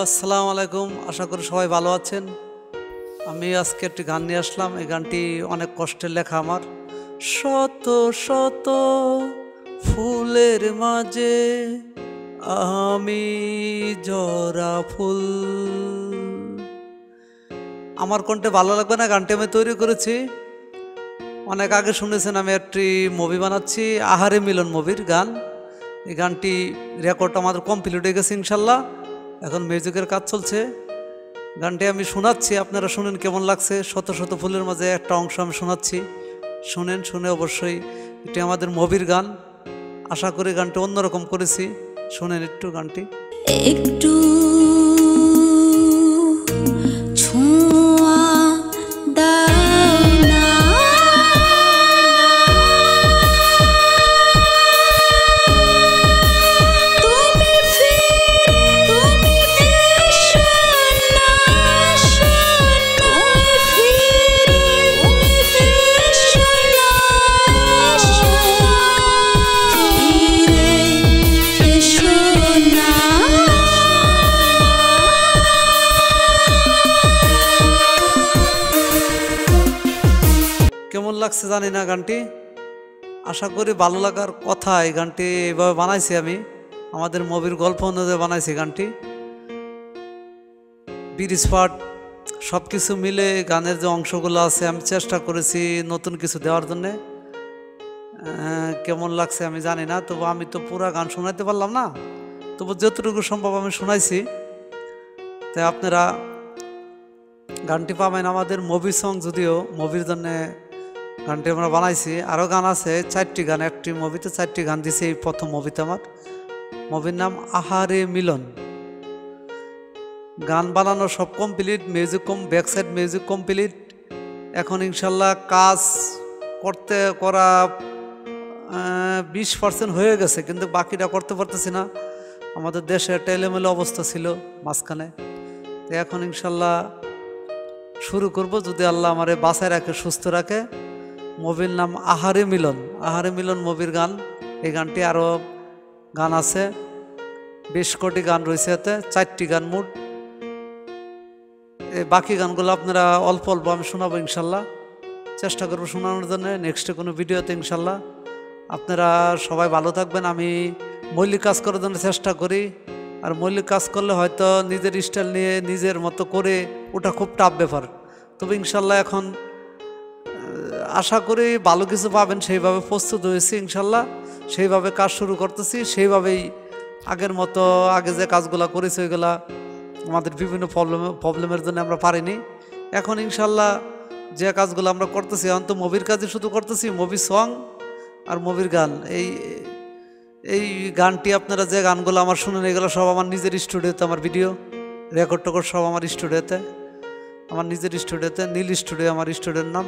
আসসালামু আলাইকুম। আশা করি সবাই ভালো আছেন। আমি আজকে একটি গান নিয়ে আসলাম। এই গানটি অনেক কষ্টের লেখা আমার। শত শত ফুলের মাঝে আমি জরা ফুল। আমার কণ্ঠে ভালো লাগবে না, গানটি আমি তৈরি করেছি অনেক আগে। শুনেছেন আমি একটি মুভি বানাচ্ছি, আহারে মিলন মুভির গান। এই গানটি রেকর্ড আমাদের কমপ্লিট হয়ে গেছে ইনশাল্লাহ। এখন মিউজিকের কাজ চলছে। গানটি আমি শোনাচ্ছি, আপনারা শুনেন কেমন লাগছে। শত শত ফুলের মাঝে একটা অংশ আমি শোনাচ্ছি, শুনেন। শুনে অবশ্যই এটি আমাদের মুভির গান। আশা করি গানটি অন্যরকম করেছি, শুনেন একটু গানটি। একটু কেমন লাগছে জানি না গানটি, আশা করি ভালো লাগার কথা। এই গানটি এইভাবে বানাইছি আমি, আমাদের মুভির গল্প অনুযায়ী বানাইছি গানটি। বিরিজ পাট সব কিছু মিলে গানের যে অংশগুলো আছে আমি চেষ্টা করেছি নতুন কিছু দেওয়ার জন্যে। কেমন লাগছে আমি জানি না, তবু আমি তো পুরা গান শোনাইতে পারলাম না, তবু যতটুকু সম্ভব আমি শোনাইছি। তাই আপনারা গানটি পাবেন আমাদের মুভি সং, যদিও মুভির জন্যে গানটি আমরা বানাইছি। আরও গান আছে, 4টি গান। একটি মুভিতে 4টি গান দিছে এই প্রথম মুভিতে আমার। মুভির নাম আহারে মিলন। গান বানানো সব complete, music back side music complete. এখন ইনশাল্লাহ কাজ করা 20% হয়ে গেছে, কিন্তু বাকিটা করতে পারতেছি না। আমাদের দেশে একটা এলোমেলো অবস্থা ছিল মাঝখানে। তো এখন ইনশাল্লাহ শুরু করব, যদি আল্লাহ আমারে বাঁচায় রাখে, সুস্থ রাখে। মুভির নাম আহারে মিলন। আহারে মিলন মুভির গান। এই গানটি আরও গান আছে, 20 কোটি গান রয়েছে এতে, 4টি গান মোট। এই বাকি গানগুলো আপনারা অল্প অল্প আমি শোনাবো ইনশাল্লাহ, চেষ্টা করবো শোনানোর জন্য নেক্সট কোনো ভিডিওতে ইনশাল্লাহ। আপনারা সবাই ভালো থাকবেন। আমি মৌলিক কাজ করার জন্য চেষ্টা করি, আর মৌলিক কাজ করলে হয়তো নিজের স্টাইল নিয়ে নিজের মতো করে ওটা খুব টাফ ব্যাপার। তবে ইনশাল্লাহ এখন আশা করি ভালো কিছু পাবেন, সেইভাবে প্রস্তুত হয়েছি ইনশাল্লাহ। সেইভাবে কাজ শুরু করতেছি, সেইভাবেই আগের মতো আগে যে কাজগুলো করেছি ওইগুলা আমাদের বিভিন্ন প্রবলেমের জন্য আমরা পারিনি। এখন ইনশাল্লাহ যে কাজগুলো আমরা করতেছি, এখন তো মুভির কাজই শুধু করতেছি, মুভি সং আর মুভির গান। এই গানটি আপনারা যে গানগুলো আমার শুনেন, এগুলো সব আমার নিজের স্টুডিওতে, আমার ভিডিও রেকর্ড টেকর্ড সব আমার স্টুডিওতে, আমার নিজের স্টুডিওতে। নীল স্টুডিও আমার স্টুডিওর নাম,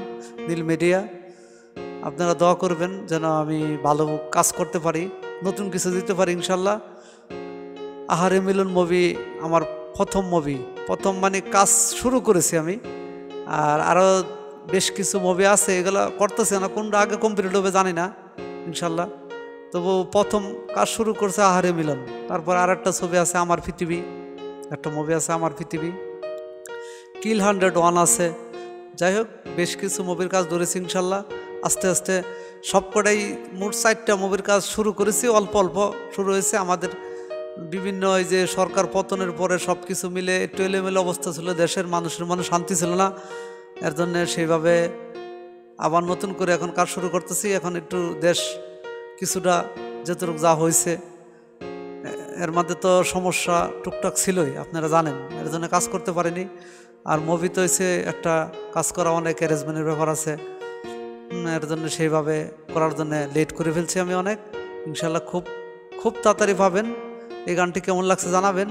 নীল মিডিয়া। আপনারা দোয়া করবেন যেন আমি ভালো কাজ করতে পারি, নতুন কিছু দিতে পারি ইনশাল্লাহ। আহারে মিলন মুভি আমার প্রথম মুভি, প্রথম মানে কাজ শুরু করেছি আমি। আর আরও বেশ কিছু মুভি আছে, এগুলো করতেছে না, কোনটা আগে কমপ্লিট হবে জানি না ইনশাল্লাহ। তবু প্রথম কাজ শুরু করছে আহারে মিলন। তারপর আর একটা ছবি আছে আমার পৃথিবী, একটা মুভি আছে আমার পৃথিবী। কিল 101 আছে। যাই হোক, বেশ কিছু মুভির কাজ ধরেছি ইনশাল্লাহ। আস্তে আস্তে সবকটাই মোট 4টা মুভির কাজ শুরু করেছি, অল্প অল্প শুরু হয়েছে। আমাদের বিভিন্ন এই যে সরকার পতনের পরে সব কিছু মিলে একটু এলোমেলো অবস্থা ছিল, দেশের মানুষের মনে শান্তি ছিল না, এর জন্য সেইভাবে আবার নতুন করে এখন কাজ শুরু করতেছি। এখন একটু দেশ কিছুটা যতটুকু যা হয়েছে, এর মধ্যে তো সমস্যা টুকটাক ছিলই, আপনারা জানেন, এর জন্য কাজ করতে পারিনি। আর মুভি তো হয়েছে একটা কাজ করা অনেক অ্যারেঞ্জমেন্টের ব্যাপার আছে, এর জন্য সেইভাবে করার জন্য লেট করে ফেলছি আমি অনেক। ইনশাল্লাহ খুব তাড়াতাড়ি পাবেন। এই গানটি কেমন লাগছে জানাবেন।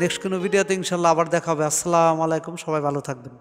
নেক্সট কোনো ভিডিওতে ইনশাল্লাহ আবার দেখা হবে। আসসালামু আলাইকুম, সবাই ভালো থাকবেন।